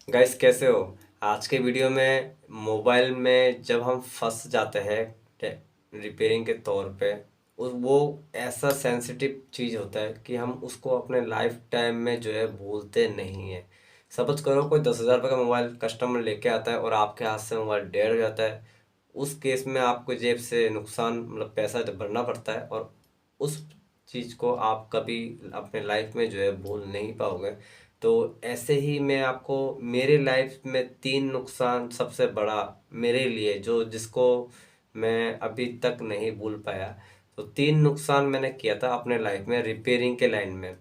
Guys कैसे हो। आज के वीडियो में मोबाइल में जब हम फंस जाते हैं रिपेयरिंग के तौर पे वो ऐसा सेंसिटिव चीज़ होता है कि हम उसको अपने लाइफ टाइम में जो है भूलते नहीं हैं। सपोज करो कोई 10,000 रुपये का मोबाइल कस्टमर लेके आता है और आपके हाथ से मोबाइल डेड हो जाता है। उस केस में आपको जेब से नुकसान मतलब पैसा जब भरना पड़ता है और उस चीज़ को आप कभी अपने लाइफ में जो है भूल नहीं पाओगे। तो ऐसे ही मैं आपको मेरे लाइफ में 3 नुकसान सबसे बड़ा मेरे लिए जो जिसको मैं अभी तक नहीं भूल पाया। तो 3 नुकसान मैंने किया था अपने लाइफ में रिपेयरिंग के लाइन में।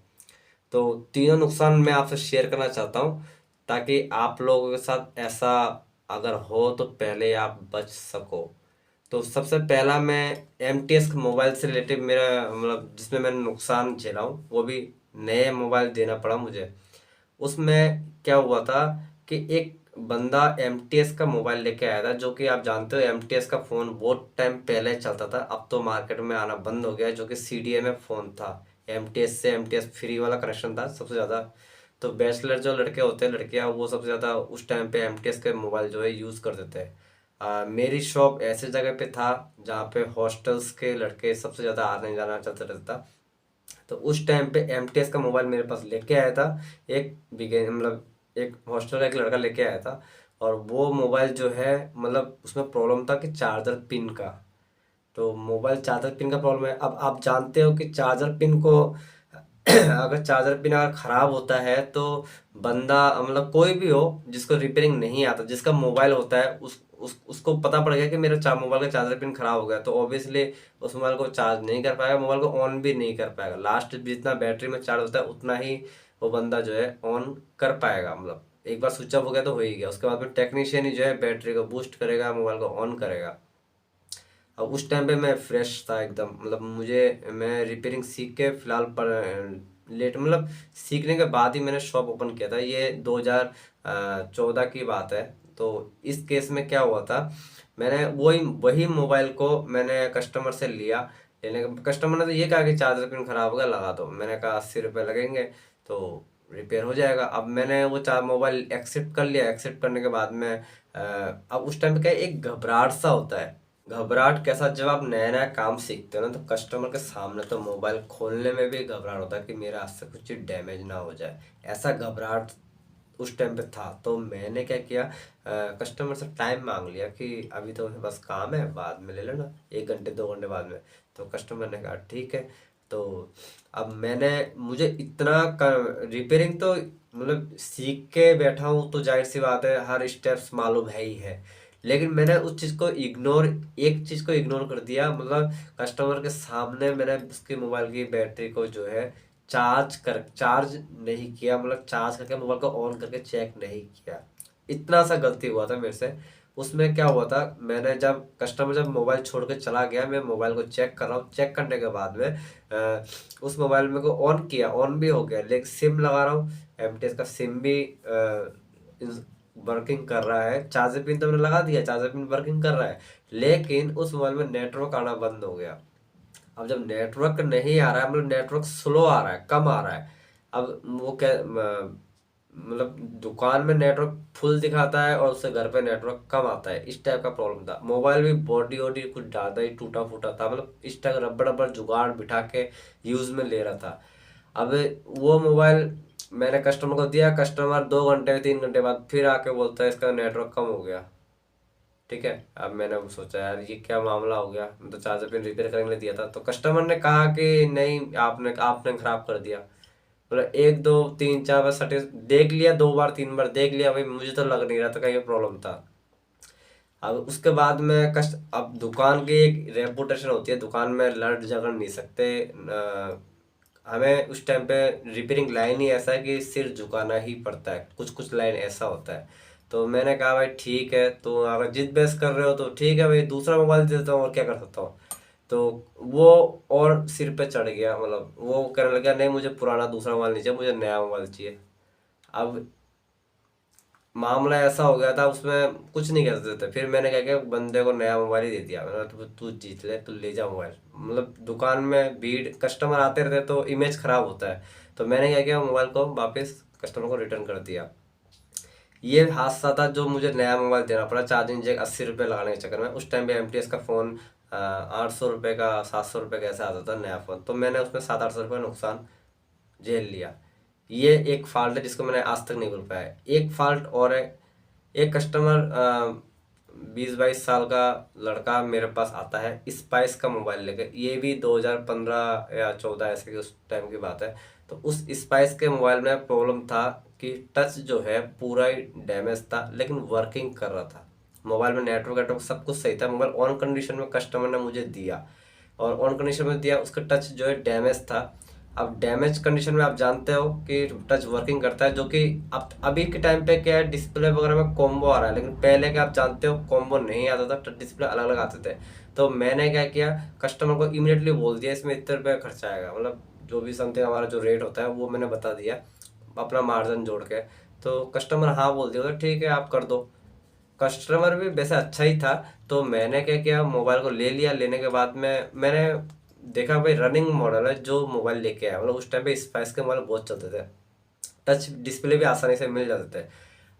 तो तीनों नुकसान मैं आपसे शेयर करना चाहता हूँ ताकि आप लोगों के साथ ऐसा अगर हो तो पहले आप बच सको। तो सबसे पहला मैं एम टी एस मोबाइल से रिलेटेड मेरा मतलब जिसमें मैंने नुकसान झेला हूँ वो भी नए मोबाइल देना पड़ा मुझे। उसमें क्या हुआ था कि एक बंदा एम टी एस का मोबाइल लेके आया था जो कि आप जानते हो एम टी एस का फ़ोन बहुत टाइम पहले चलता था, अब तो मार्केट में आना बंद हो गया, जो कि C D M A phone था। एम टी एस से एम टी एस फ्री वाला कनेक्शन था सबसे ज़्यादा। तो बैचलर जो लड़के होते हैं लड़कियां वो सबसे ज़्यादा उस टाइम पे एम टी एस के मोबाइल जो है यूज़ करते थे। मेरी शॉप ऐसे जगह पे था जहाँ पे हॉस्टल्स के लड़के सबसे ज़्यादा आने जाना चाहते रहता था। तो उस टाइम पे एम टी एस का मोबाइल मेरे पास लेके आया था एक बिगे मतलब एक हॉस्टल का एक लड़का लेके आया था। और वो मोबाइल जो है मतलब उसमें प्रॉब्लम था कि चार्जर पिन का। तो मोबाइल चार्जर पिन का प्रॉब्लम है। अब आप जानते हो कि चार्जर पिन को अगर चार्जर पिन अगर खराब होता है तो बंदा मतलब कोई भी हो जिसको रिपेयरिंग नहीं आता, जिसका मोबाइल होता है उसको पता पड़ गया कि मेरा मोबाइल का चार्जर पिन खराब हो गया, तो ऑब्वियसली उस मोबाइल को चार्ज नहीं कर पाएगा, मोबाइल को ऑन भी नहीं कर पाएगा। लास्ट जितना बैटरी में चार्ज होता है उतना ही वो बंदा जो है ऑन कर पाएगा। मतलब एक बार स्विच ऑफ हो गया तो हो ही गया, उसके बाद में टेक्नीशियन ही जो है बैटरी को बूस्ट करेगा, मोबाइल को ऑन करेगा। अब उस टाइम पे मैं फ्रेश था एकदम, मतलब मुझे मैं रिपेयरिंग सीख के फिलहाल पर लेट मतलब सीखने के बाद ही मैंने शॉप ओपन किया था। ये 2014 की बात है। तो इस केस में क्या हुआ था, मैंने वही वही मोबाइल को मैंने कस्टमर से लिया। लेने कस्टमर ने तो ये कहा कि चार्जर पिन खराब हो गया लगा दो। मैंने कहा 80 रुपये लगेंगे तो रिपेयर हो जाएगा। अब मैंने वो चार मोबाइल एक्सेप्ट कर लिया। एक्सेप्ट करने के बाद में अब उस टाइम पे क्या है, एक घबराहट सा होता है। घबराहट कैसा, जब आप नया नया काम सीखते हो ना तो कस्टमर के सामने तो मोबाइल खोलने में भी घबराहट होता है कि मेरा हाथ से कुछ चीज़ डैमेज ना हो जाए। ऐसा घबराहट उस टाइम पे था। तो मैंने क्या किया, कस्टमर से टाइम मांग लिया कि अभी तो मेरे पास काम है, बाद में ले लेना 1 घंटे 2 घंटे बाद में। तो कस्टमर ने कहा ठीक है। तो अब मैंने मुझे इतना रिपेयरिंग तो मतलब सीख के बैठा हूँ तो जाहिर सी बात है हर स्टेप्स मालूम है ही है। लेकिन मैंने उस चीज़ को इग्नोर एक चीज़ को इग्नोर कर दिया। मतलब कस्टमर के सामने मैंने उसके मोबाइल की बैटरी को जो है चार्ज नहीं किया, मतलब चार्ज करके मोबाइल को ऑन करके चेक नहीं किया। इतना सा गलती हुआ था मेरे से। उसमें क्या हुआ था, मैंने जब कस्टमर जब मोबाइल छोड़ के चला गया, मैं मोबाइल को चेक कर रहा हूँ। चेक करने के बाद में उस मोबाइल में को ऑन किया, ऑन भी हो गया, लेकिन सिम लगा रहा हूँ, एमटीएस का सिम भी वर्किंग कर रहा है। चार्जर पिन तो मैंने लगा दिया, चार्जर पिन वर्किंग कर रहा है, लेकिन उस मोबाइल में नेटवर्क आना बंद हो गया। अब जब नेटवर्क नहीं आ रहा है, मतलब नेटवर्क स्लो आ रहा है, कम आ रहा है। अब वो क्या मतलब दुकान में नेटवर्क फुल दिखाता है और उससे घर पे नेटवर्क कम आता है, इस टाइप का प्रॉब्लम था। मोबाइल भी बॉडी वॉडी कुछ ज़्यादा ही टूटा फूटा था, मतलब इस टाइप रबड़ रबड़ जुगाड़ बिठा के यूज़ में ले रहा था। अब वो मोबाइल मैंने कस्टमर को दिया, कस्टमर 2 घंटे 3 घंटे बाद फिर आके बोलता है इसका नेटवर्क कम हो गया। ठीक है, अब मैंने वो सोचा यार ये क्या मामला हो गया, मैं तो चार्जर पिन रिपेयर करने के लिए दिया था। तो कस्टमर ने कहा कि नहीं, आपने आपने खराब कर दिया। मतलब एक दो तीन चार बार सटे देख लिया, 2 बार 3 बार देख लिया, भाई मुझे तो लग नहीं रहा था कहीं प्रॉब्लम था। अब उसके बाद में अब दुकान की एक रेपुटेशन होती है, दुकान में लड़ झगड़ नहीं सकते। हमें उस टाइम पे रिपेयरिंग लाइन ही ऐसा है कि सिर झुकाना ही पड़ता है, कुछ कुछ लाइन ऐसा होता है। तो मैंने कहा भाई ठीक है, तो अगर जिद बहस कर रहे हो तो ठीक है भाई, दूसरा मोबाइल दे देता हूँ और क्या कर सकता हूँ। तो वो और सिर पे चढ़ गया, मतलब वो कहने लगा नहीं मुझे पुराना दूसरा मोबाइल नहीं चाहिए, मुझे नया मोबाइल चाहिए। अब मामला ऐसा हो गया था, उसमें कुछ नहीं कर सकते थे। फिर मैंने क्या किया, बंदे को नया मोबाइल ही दे दिया। मैंने कहा, तू जीत ले, तू ले जा मोबाइल। मतलब दुकान में भीड़ कस्टमर आते रहते तो इमेज खराब होता है। तो मैंने क्या किया, मोबाइल को वापस कस्टमर को रिटर्न कर दिया। ये हादसा था जो मुझे नया मोबाइल देना पड़ा, चार्जिंग जैक 80 रुपये लगाने के चक्कर में। उस टाइम पे एमटीएस का फ़ोन 800 रुपये का 700 रुपये का ऐसा आता था नया फ़ोन, तो मैंने उसमें 700-800 रुपये नुकसान झेल लिया। ये एक फॉल्ट है जिसको मैंने आज तक नहीं भूल पाया। एक फॉल्ट और है, एक कस्टमर 20-22 साल का लड़का मेरे पास आता है स्पाइस का मोबाइल लेके, ये भी 2015 या 14 ऐसे की उस टाइम की बात है। तो उस स्पाइस के मोबाइल में प्रॉब्लम था कि टच जो है पूरा ही डैमेज था, लेकिन वर्किंग कर रहा था। मोबाइल में नेटवर्क वेटवर्क सब कुछ सही था, मोबाइल ऑन कंडीशन में कस्टमर ने मुझे दिया, और ऑन कंडीशन में दिया, उसका टच जो है डैमेज था। अब डैमेज कंडीशन में आप जानते हो कि टच वर्किंग करता है, जो कि अब अभी के टाइम पे क्या है, डिस्प्ले वगैरह में कॉम्बो आ रहा है, लेकिन पहले क्या आप जानते हो कॉम्बो नहीं आता था, टच डिस्प्ले अलग अलग आते थे। तो मैंने क्या किया, कस्टमर को इमीडिएटली बोल दिया इसमें इतने रुपये खर्चा आएगा, मतलब जो भी समथिंग हमारा जो रेट होता है वो मैंने बता दिया अपना मार्जिन जोड़ के। तो कस्टमर हाँ बोल दिया, तो ठीक है आप कर दो। कस्टमर भी वैसे अच्छा ही था। तो मैंने क्या किया, मोबाइल को ले लिया। लेने के बाद में मैंने देखा भाई रनिंग मॉडल है जो मोबाइल लेके आया, मतलब उस टाइम पे स्पाइस के मोबाइल बहुत चलते थे, टच डिस्प्ले भी आसानी से मिल जाते थे।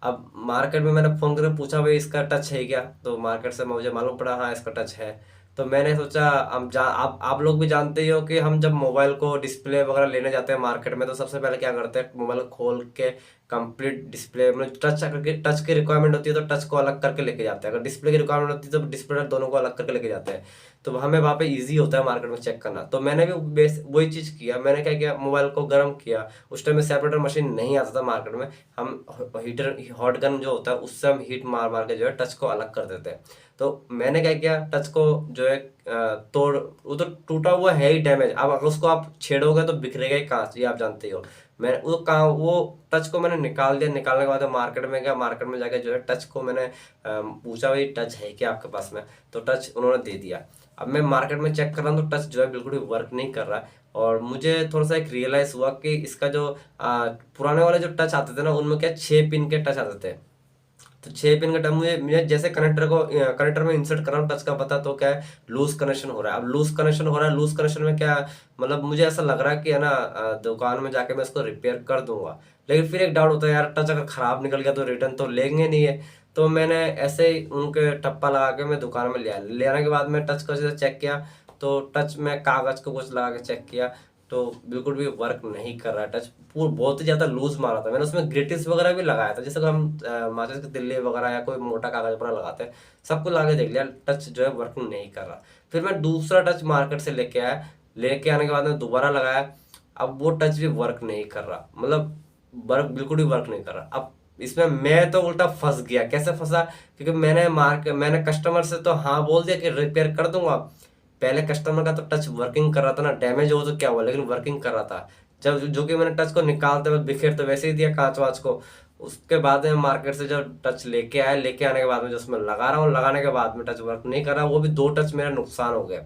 अब मार्केट में मैंने फ़ोन करके पूछा भाई इसका टच है क्या, तो मार्केट से मुझे मालूम पड़ा हाँ इसका टच है। तो मैंने सोचा, आप लोग भी जानते ही हो कि हम जब मोबाइल को डिस्प्ले वगैरह लेने जाते हैं मार्केट में, तो सबसे पहले क्या करते हैं, मोबाइल खोल के कंप्लीट डिस्प्ले मतलब टच की रिक्वायरमेंट होती है तो टच को अलग करके लेके जाते हैं, अगर डिस्प्ले की रिक्वायरमेंट होती है तो डिस्प्ले दोनों को अलग करके लेके जाते हैं। तो हमें वहाँ पे इजी होता है मार्केट में चेक करना। तो मैंने भी बेस वही चीज़ किया। मैंने क्या किया, मोबाइल को गर्म किया। उस टाइम में सेपरेटर मशीन नहीं आता था मार्केट में, हम हीटर हॉट गन जो होता है उससे हम हीट मार मार के जो है टच को अलग कर देते हैं। तो मैंने क्या किया, टच को जो है तोड़, वो तो टूटा हुआ है ही डैमेज, अब अगर उसको आप छेड़ोगे तो बिखरेगा ही कांच, ये आप जानते ही हो। मैं वो कहाँ, वो टच को मैंने निकाल दिया। निकालने के बाद मार्केट में गया, मार्केट में जाके जो है टच को मैंने पूछा भाई टच है क्या आपके पास में, तो टच उन्होंने दे दिया। अब मैं मार्केट में चेक कर रहा हूँ तो टच जो है बिल्कुल भी वर्क नहीं कर रहा है। और मुझे थोड़ा सा एक रियलाइज़ हुआ कि इसका जो पुराने वाले जो टच आते थे ना, उनमें क्या 6 पिन के टच आते थे। तो 6 पिन का टच मुझे मुझे जैसे कनेक्टर में इंसर्ट कर रहा हूँ टच का, पता तो क्या है, लूज कनेक्शन हो रहा है। अब लूज कनेक्शन हो रहा है, लूज कनेक्शन में क्या मतलब, मुझे ऐसा लग रहा है कि है ना दुकान में जाके मैं इसको रिपेयर कर दूंगा। लेकिन फिर एक डाउट होता है यार, टच अगर खराब निकल गया तो रिटर्न तो लेंगे नहीं है। तो मैंने ऐसे ही उनके टप्पा लगा के मैं दुकान में ले आया। ले आने के बाद में टच को जैसे चेक किया, तो टच में कागज को कुछ लगा के चेक किया, तो बिल्कुल भी वर्क नहीं कर रहा है टच। पूरा बहुत ही ज़्यादा लूज मारा था। मैंने उसमें ग्रिटिस वगैरह भी लगाया था, जैसे कि हम माचिस के तिल्ले वगैरह या कोई मोटा कागज वगैरह लगाते हैं, सब कुछ लगा के देख लिया, टच जो है वर्किंग नहीं कर रहा। फिर मैं दूसरा टच मार्केट से लेके आया। लेके आने के बाद में दोबारा लगाया, अब वो टच भी वर्क नहीं कर रहा, मतलब वर्क बिल्कुल भी वर्क नहीं कर रहा। अब इसमें मैं तो उल्टा फंस गया। कैसे फंसा, क्योंकि मैंने कस्टमर से तो हाँ बोल दिया कि रिपेयर कर दूंगा। पहले कस्टमर का तो टच वर्किंग कर रहा था ना, डैमेज हो तो क्या हुआ, लेकिन वर्किंग कर रहा था। जब जो कि मैंने टच को निकालते वक्त बिखेर तो वैसे ही दिया कांच वाच को। उसके बाद में मार्केट से जब टच लेके आया, लेके आने के बाद में जो उसमें लगा रहा हूँ, लगाने के बाद में टच वर्क नहीं कर रहा, वो भी 2 टच मेरा नुकसान हो गया।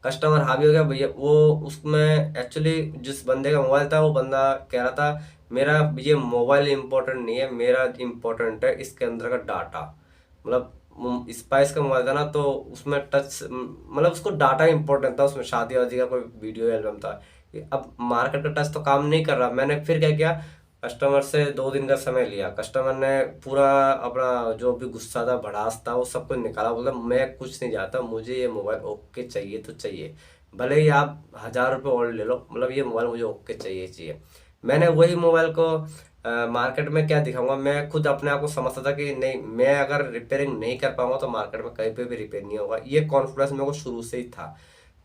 कस्टमर हावी हो गया भैया। वो उसमें एक्चुअली जिस बंदे का मोबाइल था, वो बंदा कह रहा था मेरा ये मोबाइल इम्पोर्टेंट नहीं है, मेरा इम्पोर्टेंट है इसके अंदर का डाटा। मतलब स्पाइस का मोबाइल था ना, तो उसमें टच मतलब उसको डाटा इम्पोर्टेंट था, उसमें शादी वादी का कोई वीडियो एल्बम था। अब मार्केट का टच तो काम नहीं कर रहा। मैंने फिर क्या किया, कस्टमर से 2 दिन का समय लिया। कस्टमर ने पूरा अपना जो भी गुस्सा था, भड़ास था, वो सब कुछ निकाला। बोला मैं कुछ नहीं चाहता, मुझे ये मोबाइल ओके चाहिए तो चाहिए, भले ही आप 1000 रुपये और ले लो, मतलब ये मोबाइल मुझे ओके चाहिए चाहिए। मैंने वही मोबाइल को मार्केट में क्या दिखाऊंगा, मैं खुद अपने आप को समझता था कि नहीं, मैं अगर रिपेयरिंग नहीं कर पाऊंगा तो मार्केट में कहीं पे भी रिपेयर नहीं होगा। ये कॉन्फिडेंस मेरे को शुरू से ही था।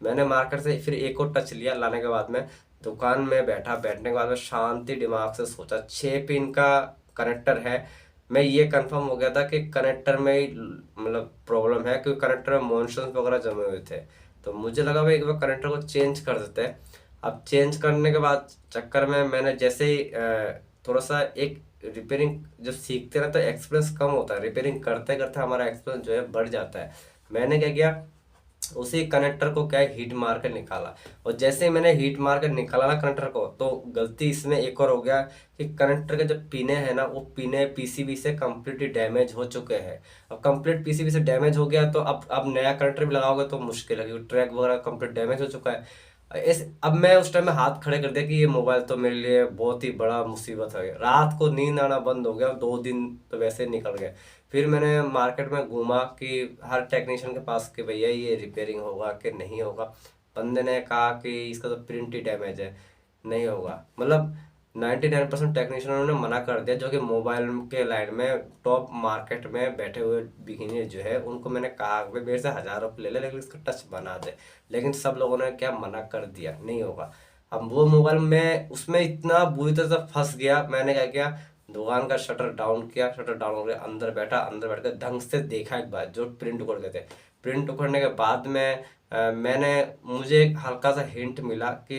मैंने मार्केट से फिर एक और टच लिया। लाने के बाद में दुकान में बैठा, बैठने के बाद में शांति दिमाग से सोचा, 6 पिन का कनेक्टर है। मैं ये कंफर्म हो गया था कि कनेक्टर में ही मतलब प्रॉब्लम है, क्योंकि कनेक्टर में मोशंस वगैरह जमे हुए थे। तो मुझे लगा भाई एक बार कनेक्टर को चेंज कर देते हैं। अब चेंज करने के बाद चक्कर में मैंने जैसे ही थोड़ा सा एक रिपेयरिंग जब सीखते ना तो एक्सपीरियंस कम होता है, रिपेयरिंग करते करते हमारा एक्सपीरियंस जो है बढ़ जाता है। मैंने क्या किया, उसी कनेक्टर को क्या है हीट मार कर निकाला। और जैसे ही मैंने हीट मार कर निकाला ना कनेक्टर को, तो गलती इसमें एक और हो गया कि कनेक्टर के जो पिने हैं ना, वो पिने पीसीबी से कम्प्लीटली डैमेज हो चुके हैं। अब कंप्लीट पीसीबी से डैमेज हो गया तो अब नया कनेक्टर भी लगाओगे तो मुश्किल है, क्योंकि ट्रैक वगैरह कंप्लीट डैमेज हो चुका है। इस अब मैं उस टाइम में हाथ खड़े कर दिया कि ये मोबाइल तो मेरे लिए बहुत ही बड़ा मुसीबत है। रात को नींद आना बंद हो गया, 2 दिन तो वैसे ही निकल गए। फिर मैंने मार्केट में घूमा कि हर टेक्नीशियन के पास कि भैया ये रिपेयरिंग होगा कि नहीं होगा। बंदे ने कहा कि इसका तो प्रिंट ही डैमेज है, नहीं होगा। मतलब 99% टेक्नीशियनों ने मना कर दिया, जो कि मोबाइल के लाइन में टॉप मार्केट में बैठे हुए बिगिनर जो है उनको मैंने कहा भाई मेरे से 1000 रुपये ले ले लेकिन इसका टच बना दे। लेकिन सब लोगों ने क्या मना कर दिया, नहीं होगा। अब वो मोबाइल में उसमें इतना बुरी तरह से फंस गया, मैंने क्या किया, दुकान का शटर डाउन किया, शटर डाउन हो गया, अंदर बैठा, अंदर बैठ कर ढंग से देखा एक बार जो प्रिंट उखड़ गए थे। प्रिंट उखड़ने के बाद में मैंने मुझे एक हल्का सा हिंट मिला कि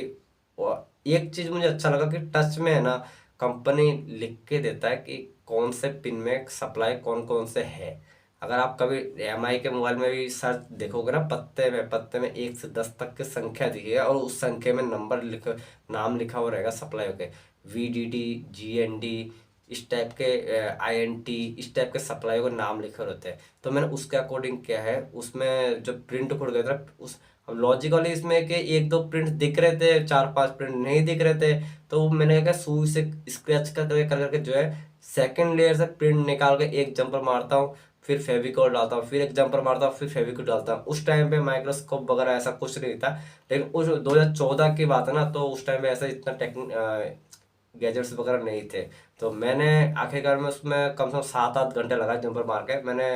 एक चीज मुझे अच्छा लगा कि टच में है ना, कंपनी लिख के देता है कि कौन से पिन में सप्लाई कौन कौन से है। अगर आप कभी एमआई के मोबाइल में भी सर्च देखोगे ना, पत्ते में 1 से 10 तक की संख्या दिखेगा और उस संख्या में नंबर नाम लिखा हुआ रहेगा सप्लाई के, VDD, GND, इस टाइप के, INT, इस टाइप के सप्लाई को नाम लिखे रहते हैं। तो मैंने उसके अकॉर्डिंग क्या है, उसमें जो प्रिंट खुड़ गया था उस, अब लॉजिकली इसमें कि 1-2 प्रिंट दिख रहे थे, 4-5 प्रिंट नहीं दिख रहे थे। तो मैंने क्या सुई से स्क्रैच कर करके जो है सेकंड लेयर से प्रिंट निकाल के एक जंपर मारता हूँ, फिर फेविकॉल डालता हूँ, फिर एक जंपर मारता हूँ, फिर फेविकॉल डालता हूँ। उस टाइम पे माइक्रोस्कोप वगैरह ऐसा कुछ नहीं था। लेकिन उस 2014 की बात है ना, तो उस टाइम पे ऐसा इतना गैजेट्स वगैरह नहीं थे। तो मैंने आखिरकार में उसमें कम से कम 7-8 घंटे लगा जंपर मार के। मैंने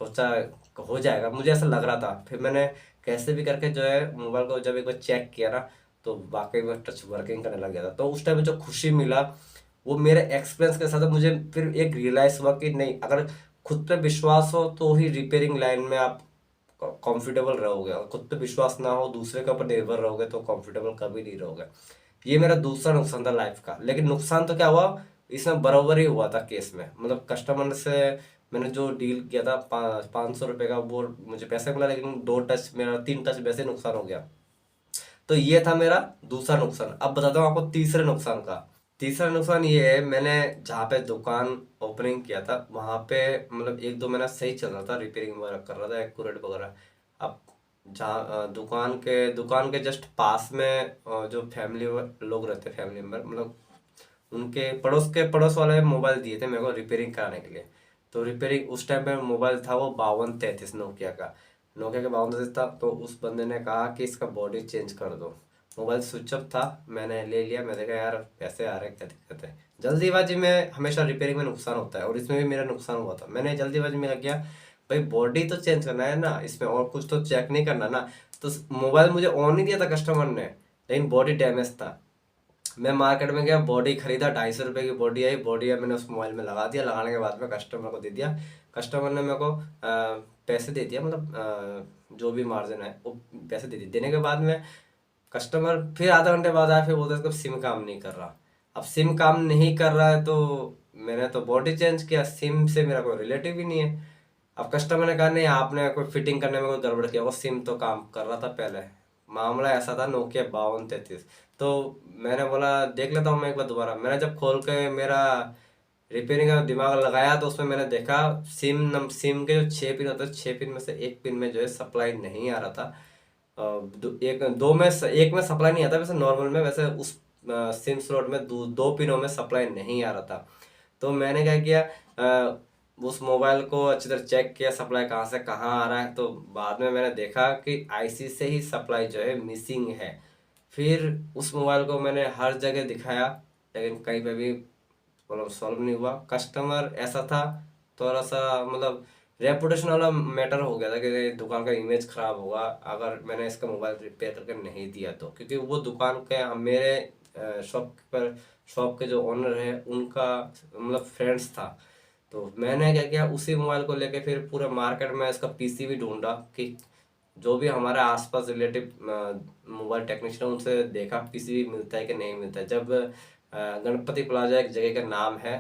सोचा हो जाएगा, मुझे ऐसा लग रहा था। फिर मैंने कैसे भी करके जो है मोबाइल को जब एक बार चेक किया ना, तो वाकई में टच वर्किंग करने लग गया था। तो उस टाइम में जो खुशी मिला वो मेरे एक्सपीरियंस के साथ मुझे फिर एक रियलाइज हुआ कि नहीं, अगर खुद पे विश्वास हो तो ही रिपेयरिंग लाइन में आप कंफर्टेबल रहोगे, और खुद पे विश्वास ना हो, दूसरे के ऊपर निर्भर रहोगे तो कंफर्टेबल कभी नहीं रहोगे। ये मेरा दूसरा नुकसान था लाइफ का। लेकिन नुकसान तो क्या हुआ, इसमें बराबर ही हुआ था केस में। मतलब कस्टमर से मैंने जो डील किया था 500 रुपये का, वो मुझे पैसे मिला, लेकिन 2 टच, मेरा 3 टच वैसे नुकसान हो गया। तो ये था मेरा दूसरा नुकसान। अब बताता हूँ आपको तीसरे नुकसान का। तीसरा नुकसान ये है, मैंने जहाँ पे दुकान ओपनिंग किया था वहाँ पे मतलब 1-2 महीना सही चल रहा था, रिपेयरिंग वगैरह कर रहा था, एक्यूरेट वगैरह। अब जहाँ दुकान के जस्ट पास में जो फैमिली लोग रहते, फैमिली मेम्बर, मतलब उनके पड़ोस वाले मोबाइल दिए थे मेरे को रिपेयरिंग कराने के लिए। तो रिपेयरिंग उस टाइम पे मोबाइल था वो 5233 नोकिया का। नोकिया का 5233 था। तो उस बंदे ने कहा कि इसका बॉडी चेंज कर दो। मोबाइल स्विच ऑफ था, मैंने ले लिया। मैं देखा यार पैसे आ रहे हैं, क्या दिक्कत है। जल्दीबाजी में हमेशा रिपेयरिंग में नुकसान होता है, और इसमें भी मेरा नुकसान हुआ था। मैंने जल्दीबाजी में किया, भाई बॉडी तो चेंज करना है ना, इसमें और कुछ तो चेक नहीं करना ना। तो मोबाइल मुझे ऑन नहीं दिया था कस्टमर ने, लेकिन बॉडी डैमेज था। मैं मार्केट में गया, बॉडी खरीदा, 250 रुपये की बॉडी आई। बॉडी मैंने उस मोबाइल में लगा दिया। लगाने के बाद में कस्टमर को दे दिया। कस्टमर ने मेरे को पैसे दे दिया, मतलब जो भी मार्जिन है वो पैसे दे दिए। देने के बाद में कस्टमर फिर आधा घंटे बाद आया, फिर बोलते इसका सिम काम नहीं कर रहा। अब सिम काम नहीं कर रहा है तो मैंने तो बॉडी चेंज किया, सिम से मेरा कोई रिलेटिव ही नहीं है। अब कस्टमर ने कहा नहीं, आपने कोई फिटिंग करने में कोई गड़बड़ किया, वो सिम तो काम कर रहा था पहले। मामला ऐसा था, नोकिया 5233। तो मैंने बोला देख लेता हूँ मैं एक बार दोबारा। मैंने जब खोल के मेरा रिपेयरिंग का दिमाग लगाया तो उसमें मैंने देखा सिम के जो 6 पिन होते हैं, 6 पिन में से एक पिन में जो है सप्लाई नहीं आ रहा था। एक में सप्लाई नहीं आता वैसे नॉर्मल में, वैसे उस सिम स्लॉट में 2 पिनों में सप्लाई नहीं आ रहा था। तो मैंने क्या किया, उस मोबाइल को अच्छी तरह चेक किया सप्लाई कहाँ से कहाँ आ रहा है। तो बाद में मैंने देखा कि आईसी से ही सप्लाई जो है मिसिंग है। फिर उस मोबाइल को मैंने हर जगह दिखाया, लेकिन कहीं पे भी प्रॉब्लम सॉल्व नहीं हुआ। कस्टमर ऐसा था, थोड़ा सा मतलब रेपुटेशन वाला मैटर हो गया था कि दुकान का इमेज खराब होगा अगर मैंने इसका मोबाइल रिपेयर करके नहीं दिया तो। क्योंकि वो दुकान के मेरे शॉप के जो ओनर है उनका मतलब फ्रेंड्स था। तो मैंने क्या किया, उसी मोबाइल को लेके फिर पूरे मार्केट में इसका पीसी भी ढूंढा कि जो भी हमारे आसपास रिलेटिव मोबाइल टेक्नीशियन उनसे देखा पीसी भी मिलता है कि नहीं मिलता है। जब गणपति प्लाजा एक जगह का नाम है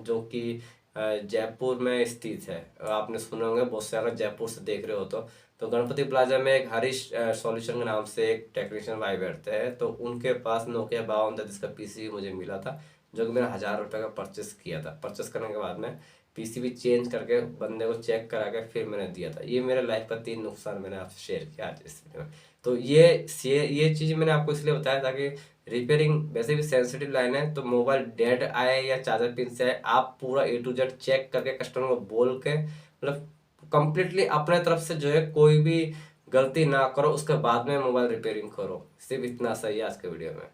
जो कि जयपुर में स्थित है, आपने सुने होंगे बहुत से अगर जयपुर से देख रहे हो तो गणपति प्लाजा में एक हरीश सॉल्यूशन के नाम से एक टेक्नीशियन भाई बैठते हैं। तो उनके पास नोकिया 5233 का पीसी मुझे मिला था। जो कि मैंने 1000 रुपये का परचेस किया था। परचेस करने के बाद में पीसीबी चेंज करके बंदे को चेक करा के फिर मैंने दिया था। ये मेरे लाइफ का 3 नुकसान मैंने आपसे शेयर किया आज इस वीडियो में। तो ये चीज़ मैंने आपको इसलिए बताया ताकि रिपेयरिंग वैसे भी सेंसिटिव लाइन है, तो मोबाइल डेड आए या चार्जर पिन से आए, आप पूरा A to Z चेक करके कस्टमर को बोल के, मतलब कंप्लीटली अपने तरफ से जो है कोई भी गलती ना करो, उसके बाद में मोबाइल रिपेयरिंग करो। सिर्फ इतना सही है आज के वीडियो में।